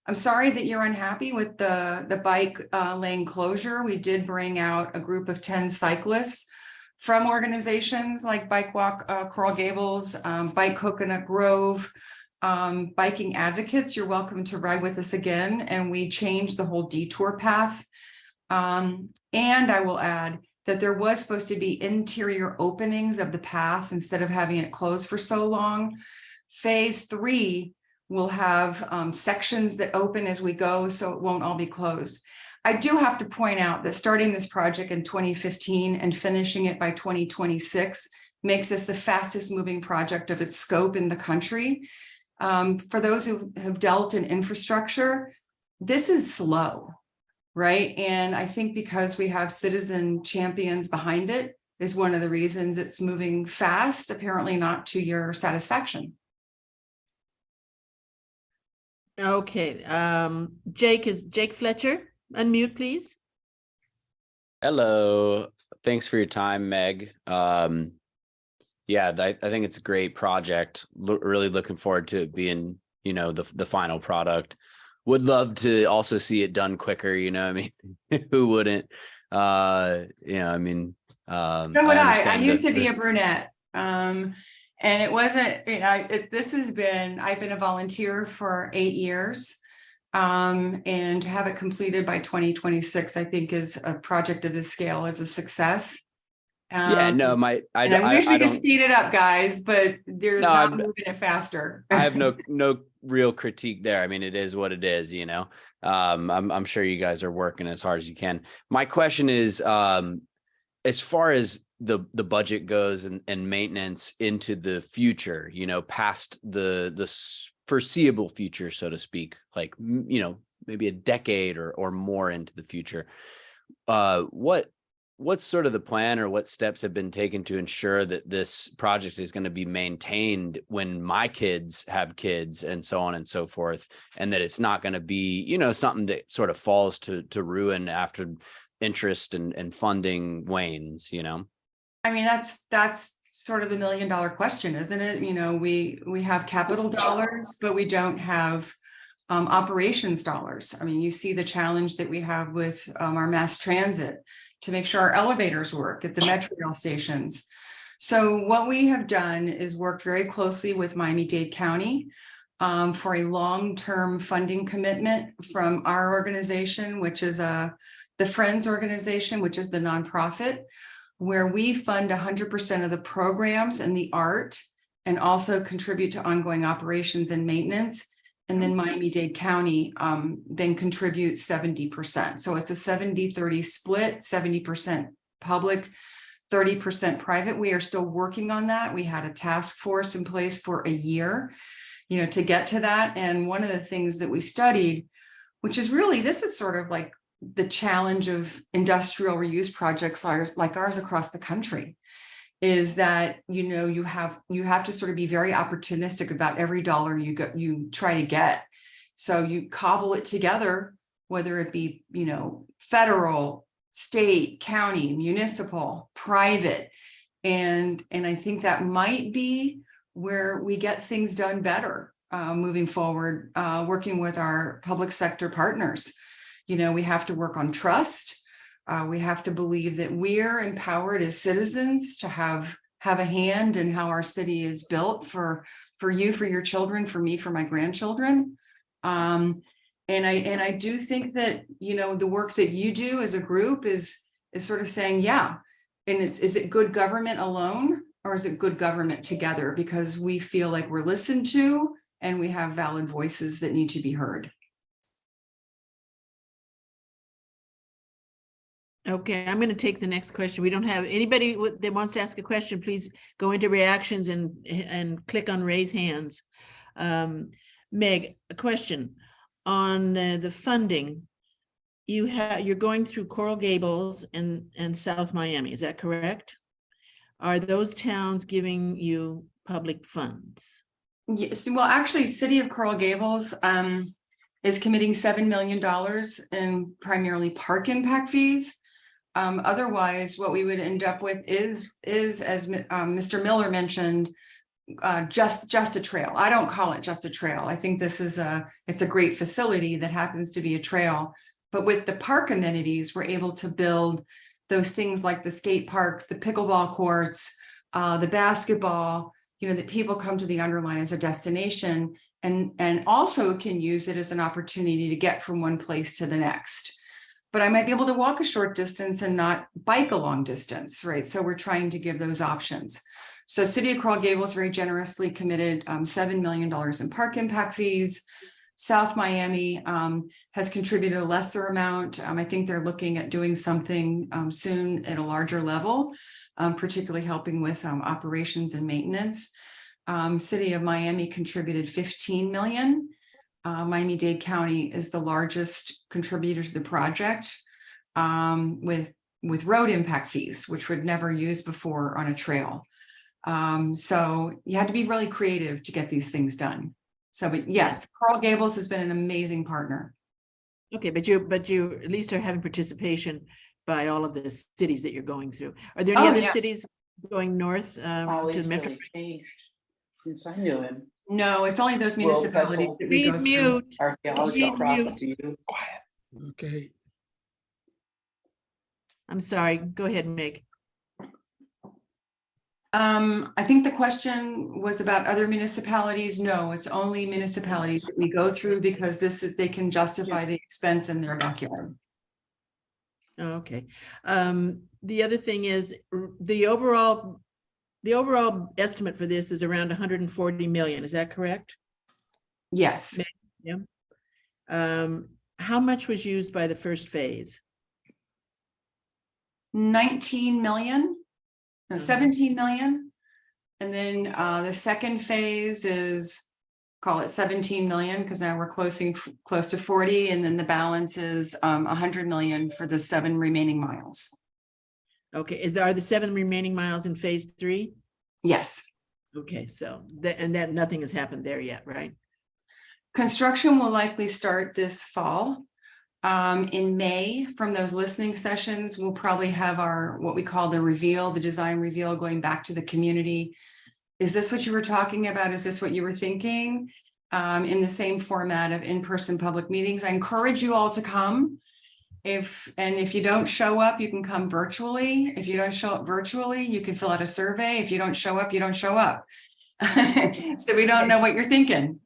I'm sorry that you're unhappy with the bike lane closure. We did bring out a group of 10 cyclists from organizations like Bike Walk Coral Gables, Bike Coconut Grove, Biking Advocates. You're welcome to ride with us again. And we changed the whole detour path. And I will add that there was supposed to be interior openings of the path instead of having it closed for so long. Phase 3 will have sections that open as we go, so it won't all be closed. I do have to point out that starting this project in 2015 and finishing it by 2026 makes this the fastest moving project of its scope in the country. For those who have dealt in infrastructure, this is slow, right? And I think because we have citizen champions behind it is one of the reasons it's moving fast, apparently not to your satisfaction. Okay, Jake Fletcher, unmute, please. Hello, thanks for your time, Meg. Yeah, I think it's a great project. Really looking forward to it being, the final product. Would love to also see it done quicker, I mean, who wouldn't? I mean, So would I. I understand used that to be a brunette. And it wasn't, I've been a volunteer for 8 years. And to have it completed by 2026, I think is a project of this scale is a success. yeah, no, And I wish we could speed it up, guys, but there's No, not moving it faster. I have no real critique there. I mean, it is what it is, I'm sure you guys are working as hard as you can. My question is, as far as the budget goes and maintenance into the future, past the foreseeable future, so to speak, like, maybe a decade or more into the future, what's sort of the plan, or what steps have been taken to ensure that this project is going to be maintained when my kids have kids and so on and so forth, and that it's not going to be, something that sort of falls to ruin after interest and funding wanes, I mean, that's sort of the $1 million question, isn't it? We have capital dollars, but we don't have operations dollars. I mean, you see the challenge that we have with our mass transit to make sure our elevators work at the metro rail stations. So what we have done is worked very closely with Miami-Dade County for a long-term funding commitment from our organization, which is the Friends organization, which is the nonprofit, where we fund 100% of the programs and the art, and also contribute to ongoing operations and maintenance. And then Miami-Dade County then contributes 70%. So it's a 70-30 split, 70% public, 30% private. We are still working on that. We had a task force in place for a year, to get to that. And one of the things that we studied, which is really, this is sort of like the challenge of industrial reuse projects like ours across the country, is that you have to sort of be very opportunistic about every dollar you try to get. So you cobble it together, whether it be federal, state, county, municipal, private, and I think that might be where we get things done better moving forward, working with our public sector partners. We have to work on trust. We have to believe that we're empowered as citizens to have a hand in how our city is built for you, for your children, for me, for my grandchildren. And I do think that, the work that you do as a group is sort of saying, yeah, and is it good government alone, or is it good government together? Because we feel like we're listened to and we have valid voices that need to be heard. Okay, I'm going to take the next question. We don't have anybody that wants to ask a question. Please go into reactions and click on raise hands. Meg, a question on the funding. You're going through Coral Gables and South Miami. Is that correct? Are those towns giving you public funds? Yes. Well, actually, City of Coral Gables is committing $7 million in primarily park impact fees. Otherwise, what we would end up with is as Mr. Miller mentioned, just a trail. I don't call it just a trail. I think it's a great facility that happens to be a trail. But with the park amenities, we're able to build those things like the skate parks, the pickleball courts, the basketball, that people come to the Underline as a destination, and also can use it as an opportunity to get from one place to the next. But I might be able to walk a short distance and not bike a long distance, right? So we're trying to give those options. So City of Coral Gables very generously committed $7 million in park impact fees. South Miami has contributed a lesser amount. I think they're looking at doing something soon at a larger level, particularly helping with operations and maintenance. City of Miami contributed $15 million. Miami-Dade County is the largest contributor to the project with road impact fees, which we'd never used before on a trail. So you had to be really creative to get these things done. So, but yes, Coral Gables has been an amazing partner. Okay, but you at least are having participation by all of the cities that you're going through. Are there any Oh, other yeah. cities going north to Ollie's the metro? really changed since I knew him. No, it's only those World municipalities Vessel. that we go Please through. mute. Archaeology Please crop mute. at you. Quiet. Okay, I'm sorry, go ahead, Meg. I think the question was about other municipalities. No, it's only municipalities that we go through because they can justify the expense in their backyard. Oh, okay. The other thing is the overall estimate for this is around 140 million. Is that correct? Yes, Yeah. How much was used by the first phase? 19 million, no, Mhm. 17 million. And then the second phase is, call it 17 million, because now we're close to 40, and then the balance is 100 million for the 7 remaining miles. Okay, are the 7 remaining miles in phase 3? Yes. Okay, so that nothing has happened there yet, right? Construction will likely start this fall. In May, from those listening sessions, we'll probably have what we call the design reveal, going back to the community. Is this what you were talking about? Is this what you were thinking? In the same format of in-person public meetings. I encourage you all to come. If you don't show up, you can come virtually. If you don't show up virtually, you can fill out a survey. If you don't show up, you don't show up. So we don't know what you're thinking.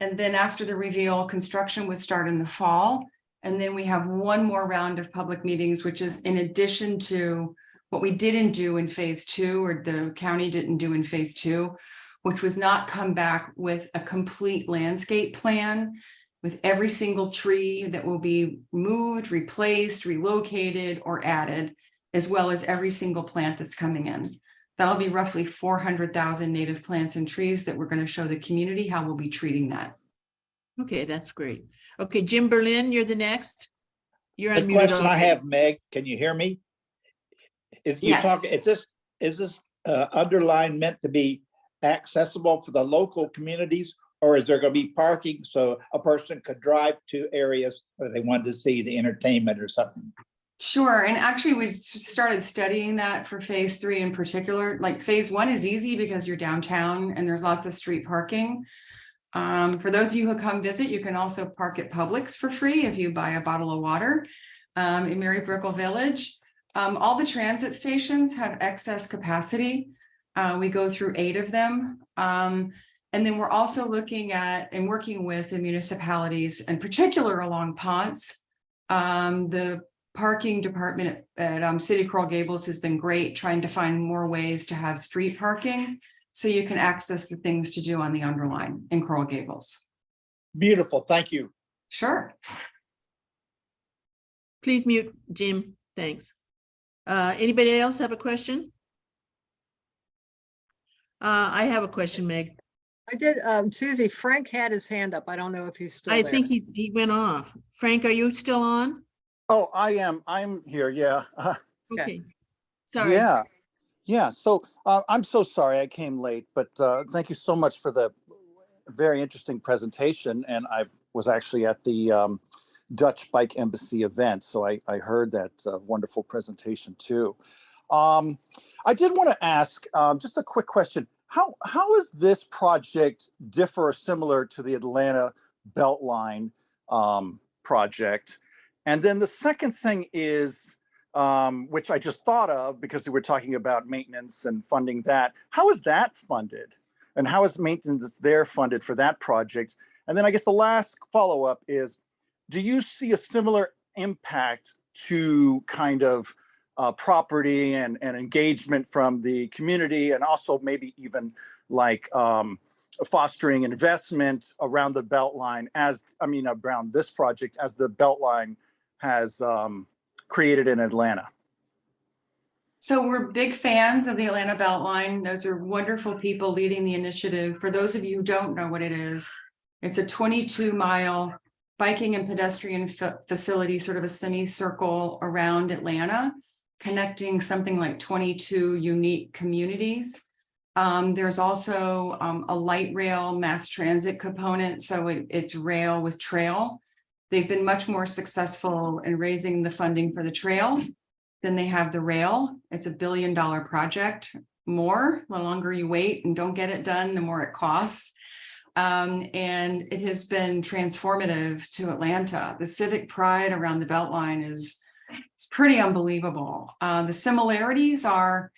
And then after the reveal, construction would start in the fall. And then we have one more round of public meetings, which is in addition to what we didn't do in phase 2, or the county didn't do in phase 2, which was not come back with a complete landscape plan with every single tree that will be moved, replaced, relocated, or added, as well as every single plant that's coming in. That'll be roughly 400,000 native plants and trees that we're going to show the community how we'll be treating that. Okay, that's great. Okay, Jim Berlin, you're the next. You're The unmuted. question I already. have, Meg, can you hear me? Is you Yes. talk, is this underline meant to be accessible for the local communities? Or is there going to be parking so a person could drive to areas where they wanted to see the entertainment or something? Sure. And actually, we started studying that for phase 3 in particular. Like phase 1 is easy because you're downtown and there's lots of street parking. For those of you who come visit, you can also park at Publix for free if you buy a bottle of water in Mary Brickell Village. All the transit stations have excess capacity. We go through 8 of them. And then we're also looking at and working with the municipalities, in particular along Ponce. The parking department at City Coral Gables has been great, trying to find more ways to have street parking so you can access the things to do on the Underline in Coral Gables. Beautiful, thank you. Sure. Please mute, Jim. Thanks. Anybody else have a question? I have a question, Meg. I did, Susie, Frank had his hand up. I don't know if he's still I there. think he went off. Frank, are you still on? Oh, I am. I'm here. Yeah. Okay. Sorry. Yeah. So I'm so sorry I came late, but thank you so much for the very interesting presentation. And I was actually at the Dutch Bike Embassy event, so I heard that wonderful presentation too. I did want to ask just a quick question. How is this project differ or similar to the Atlanta Beltline project? And then the second thing is, which I just thought of because we were talking about maintenance and funding that. How is that funded? And how is maintenance there funded for that project? And then I guess the last follow-up is, do you see a similar impact to kind of property and engagement from the community, and also maybe even like fostering investment around the Beltline around this project as the Beltline has created in Atlanta? So we're big fans of the Atlanta Beltline. Those are wonderful people leading the initiative. For those of you who don't know what it is, it's a 22-mile biking and pedestrian facility, sort of a semicircle around Atlanta, connecting something like 22 unique communities. There's also a light rail mass transit component, so it's rail with trail. They've been much more successful in raising the funding for the trail than they have the rail. It's $1 billion project. More, the longer you wait and don't get it done, the more it costs. And it has been transformative to Atlanta. The civic pride around the Beltline is pretty unbelievable. The similarities are,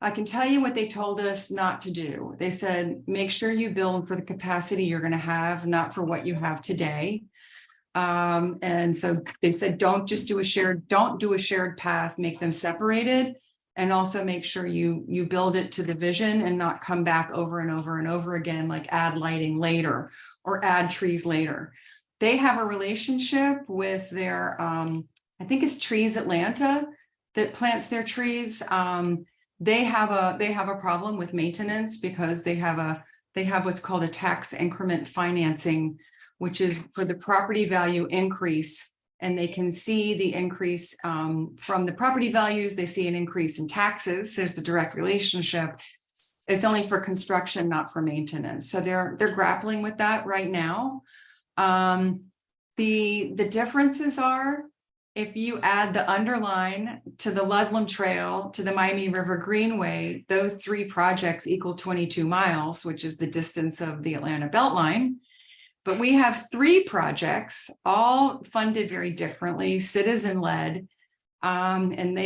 I can tell you what they told us not to do. They said, make sure you build for the capacity you're going to have, not for what you have today. And so they said, don't do a shared path, make them separated. And also make sure you build it to the vision and not come back over and over and over again, like add lighting later or add trees later. They have a relationship with their, I think it's Trees Atlanta that plants their trees. They have a problem with maintenance because they have what's called a tax increment financing, which is for the property value increase. And they can see the increase from the property values. They see an increase in taxes. There's the direct relationship. It's only for construction, not for maintenance. So they're grappling with that right now. The differences are, if you add the Underline to the Ludlam Trail to the Miami River Greenway, those 3 projects equal 22 miles, which is the distance of the Atlanta Beltline. But we have 3 projects, all funded very differently, citizen-led, and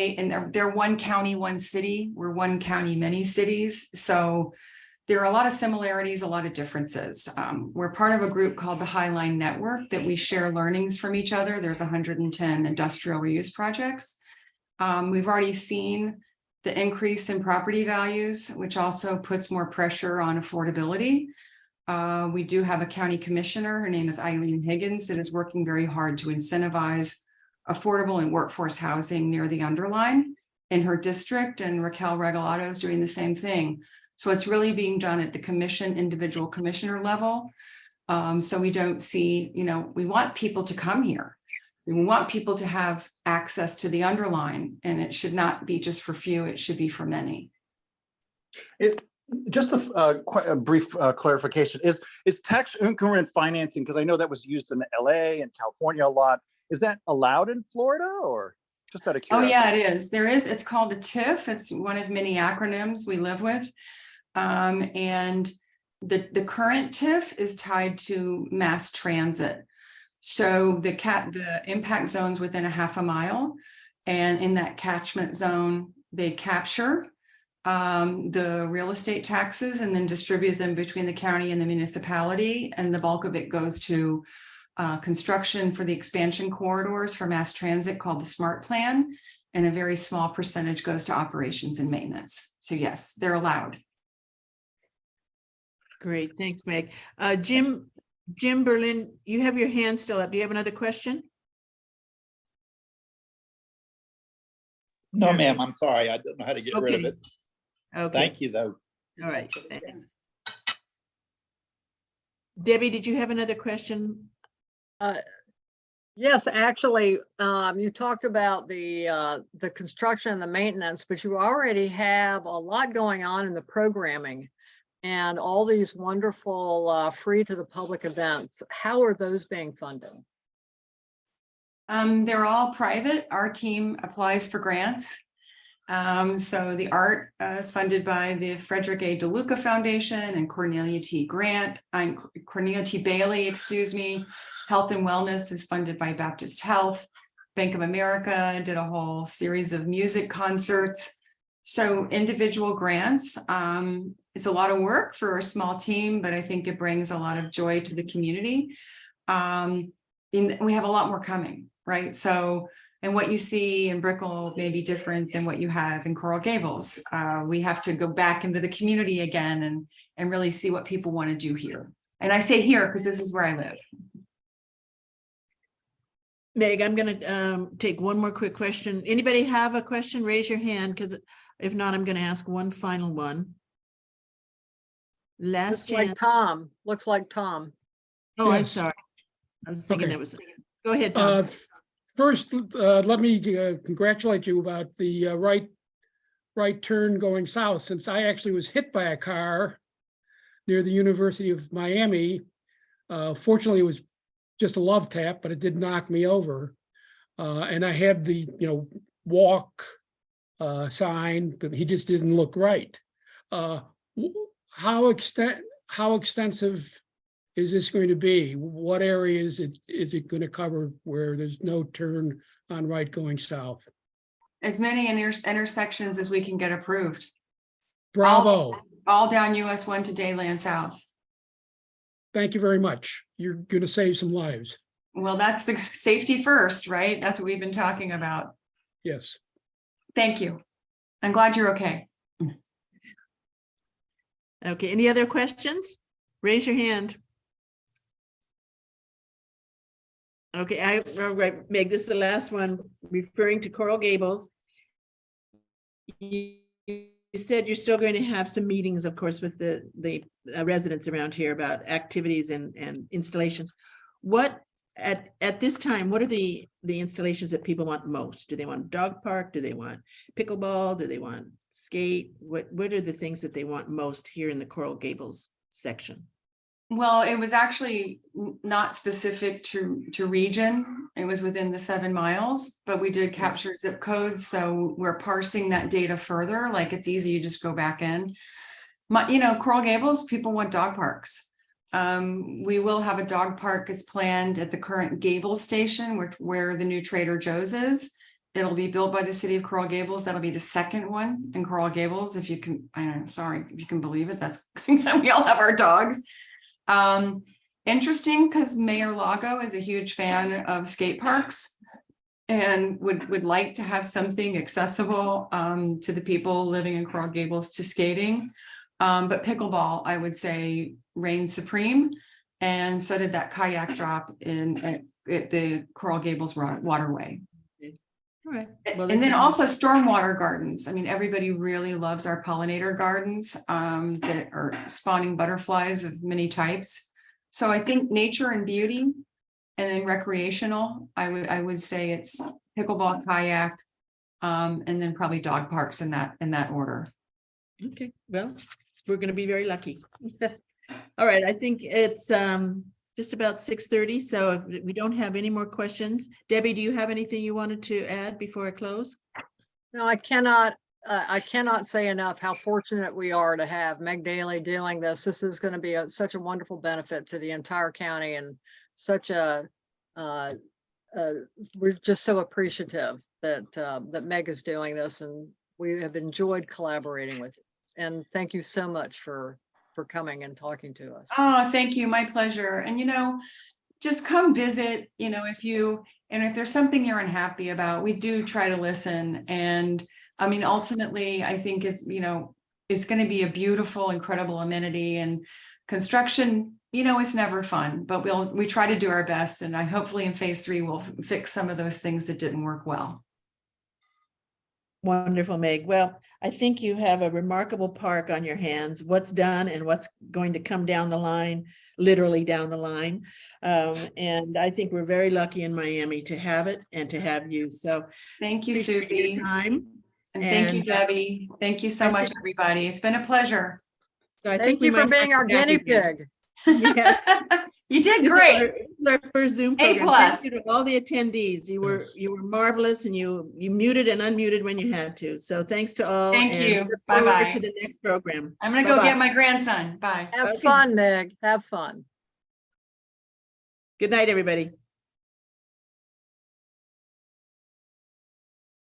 they're one county, one city. We're one county, many cities. So there are a lot of similarities, a lot of differences. We're part of a group called the Highline Network that we share learnings from each other. There's 110 industrial reuse projects. We've already seen the increase in property values, which also puts more pressure on affordability. We do have a county commissioner, her name is Eileen Higgins, that is working very hard to incentivize affordable and workforce housing near the Underline in her district, and Raquel Regalado is doing the same thing. So it's really being done at the individual commissioner level. So we don't see, we want people to come here. We want people to have access to the Underline, and it should not be just for few, it should be for many. Just a brief clarification, is tax increment financing, because I know that was used in LA and California a lot, is that allowed in Florida, or just out of curiosity? Oh yeah, it is. It's called a TIF. It's one of many acronyms we live with. And the current TIF is tied to mass transit. So the impact zone's within a half a mile, and in that catchment zone, they capture the real estate taxes and then distribute them between the county and the municipality. And the bulk of it goes to construction for the expansion corridors for mass transit called the SMART Plan. And a very small percentage goes to operations and maintenance. So yes, they're allowed. Great, thanks, Meg. Jim Berlin, you have your hand still up. Do you have another question? No, ma'am, I'm sorry. I don't know how to get rid of Okay. it. Okay. Thank you, though. All right. Debbie, did you have another question? Yes, actually, you talked about the construction and the maintenance, but you already have a lot going on in the programming and all these wonderful free to the public events. How are those being funded? They're all private. Our team applies for grants. So the art is funded by the Frederick A. DeLuca Foundation and Cornelia T. Bailey, excuse me. Health and Wellness is funded by Baptist Health. Bank of America did a whole series of music concerts. So individual grants, it's a lot of work for a small team, but I think it brings a lot of joy to the community. We have a lot more coming, right? So, and what you see in Brickell may be different than what you have in Coral Gables. We have to go back into the community again and really see what people want to do here. And I say here because this is where I live. Meg, I'm going to take one more quick question. Anybody have a question? Raise your hand, because if not, I'm going to ask one final one. Last chance. Looks like Tom. Oh, I'm Yes. sorry. I was thinking Okay. that was. Go ahead, Tom. First, let me congratulate you about the right right turn going south, since I actually was hit by a car near the University of Miami. Fortunately, it was just a love tap, but it did knock me over. And I had the, walk sign, but he just didn't look right. How extensive is this going to be? What areas is it going to cover where there's no turn on right going south? As many intersections as we can get approved. Bravo. All down US 1 to Daly and South. Thank you very much. You're going to save some lives. Well, that's the safety first, right? That's what we've been talking about. Yes. Thank you. I'm glad you're okay. Okay, any other questions? Raise your hand. Okay, all right, Meg, this is the last one, referring to Coral Gables. You said you're still going to have some meetings, of course, with the residents around here about activities and installations. What at this time, what are the installations that people want most? Do they want dog park? Do they want pickleball? Do they want skate? What are the things that they want most here in the Coral Gables section? Well, it was actually not specific to region. It was within the 7 miles, but we did capture zip codes. So we're parsing that data further. Like it's easy, you just go back in. Coral Gables, people want dog parks. We will have a dog park that's planned at the current Gables station, where the new Trader Joe's is. It'll be built by the city of Coral Gables. That'll be the second one in Coral Gables. If you can, if you can believe it, that's, we all have our dogs. Interesting, because Mayor Lago is a huge fan of skate parks and would like to have something accessible to the people living in Coral Gables to skating. But pickleball, I would say, reigns supreme, and so did that kayak drop at the Coral Gables waterway. All right. Well, And then also stormwater gardens. I mean, everybody really loves our pollinator gardens that are spawning butterflies of many types. So I think nature and beauty, and then recreational, I would say it's pickleball, kayak, and then probably dog parks in that order. Okay, well, we're going to be very lucky. All right, I think it's just about 6:30. So if we don't have any more questions, Debbie, do you have anything you wanted to add before I close? No, I cannot say enough how fortunate we are to have Meg Daly doing this. This is going to be such a wonderful benefit to the entire county, and such we're just so appreciative that Meg is doing this, and we have enjoyed collaborating with you. And thank you so much for coming and talking to us. Oh, thank you. My pleasure. And, just come visit, if there's something you're unhappy about, we do try to listen. And I mean, ultimately, I think it's going to be a beautiful, incredible amenity, and construction, it's never fun, but we try to do our best. And hopefully in phase 3, we'll fix some of those things that didn't work well. Wonderful, Meg. Well, I think you have a remarkable park on your hands, what's done and what's going to come down the line, literally down the line. And I think we're very lucky in Miami to have it and to have you. So thank you, appreciate your Susie. time. And thank you, Debbie. Thank you so much, everybody. It's been a pleasure. So I Thank think we you for might being have our to have you guinea again. pig. Yes. You did This is great. our first Zoom A program. plus. Thank you to all the attendees. You were marvelous, and you muted and unmuted when you had to. So thanks to all. Thank and you. look Bye forward bye. to the next program. I'm going to go Bye-bye. get my grandson. Bye. Have Okay. fun, Meg. Have fun. Good night, everybody.